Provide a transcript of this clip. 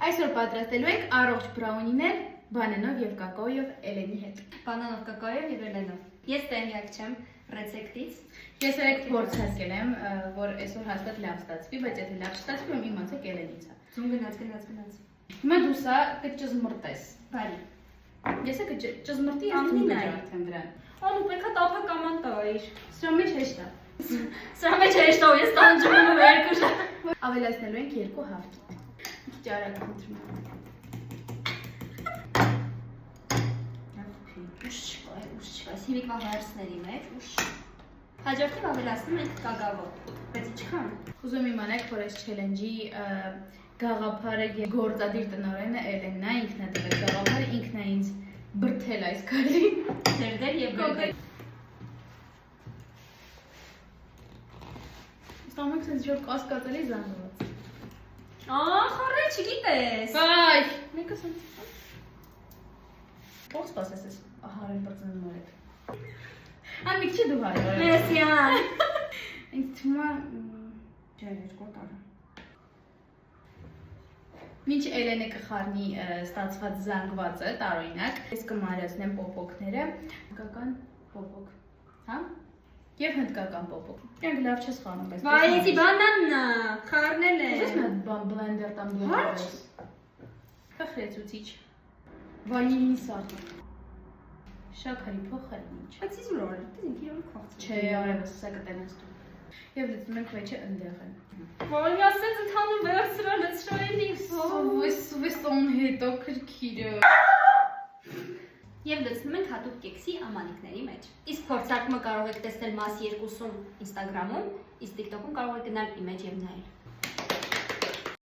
Այսօր պատրաստելու ենք առողջ բրաունիներ բանանով եւ կակաոյով Էլենի հետ։ Բանանով, կակաոյով եւ Էլենով։ Ես տեղյակ չեմ ռեցեպտից։ Ես երեք փորձարկել եմ, որ այսօր հաստատ լավ ստացվի, բայց եթե լավ չստացվի, ում իմացեք Էլենից է։ Ձուն գնաց։ Հիմա դու սա կճզմրտես։ Բարի։ Ես կճզմրտի ես Ամենին ջարդեմ դրան։ Անու պետքա տափակաման տայր։ Սրա մեջ հեշտ է։ Սրա մեջ հեշտ է, ես տանջում եմ երկու շա։ Ավելացնելու ենք 2 հավք։ Մի քիչ արագ խնդրում եմ։ Ուշ չկա, հիվիկվա հարցների մեջ, ուշ։ Հաջորդին ավելացնում ենք կակավո, բայց իչքան։ Ուզում իմանաք, որ այս չելենջի գաղափարը եւ գործադիր տնօրենը Էլենն է, ինքն է տվել գաղափարը, ինքն է ինձ բրթել այս քարին։ Դերդեր եւ բերդեր։ Ստամոք sense որ կասկածելի զանգված։ Խառը չգիտես։ Բայ, մեկը sense։ Ո՞ց սպասես ես հարեն բրծնում եք։ Ան մի քիչ դու հարի։ Մեսիան։ Ինձ թվում է չէ, երկու տարի։ Մինչ Էլենը կխառնի ստացված զանգվածը, տարօրինակ, ես կմարացնեմ պոպոկները, հնդկական պոպոկ, հա? Եվ հնդկական պոպոկ։ Դրանք լավ չես խառնում, բայց Բայեցի բանանն է, խառնել է։ Ո՞ւս մի բան բլենդեր տամ բլենդեր։ Խխրեցուցիչ։ Վանիլի սարք։ Շաքարի փոխարին ինչ։ Բայց ես ուր օրը, դու ինքն իրոք խաղացի։ Չէ, արևս սա կտենես դու։ Եվ լցնում ենք վեճը ընդեղ են։ Ոյ, ասեց ընդհանում վերցրել էլի։ Սվեսոն հետո քրքիրը։ Եվ լցնում ենք հատուկ կեքսի ամանիկների մեջ։ Իսկ փորձարկումը կարող եք տեսնել մաս 2-ում Instagram-ում, իսկ TikTok-ում կարող եք գնալ իմեջ եւ նայել։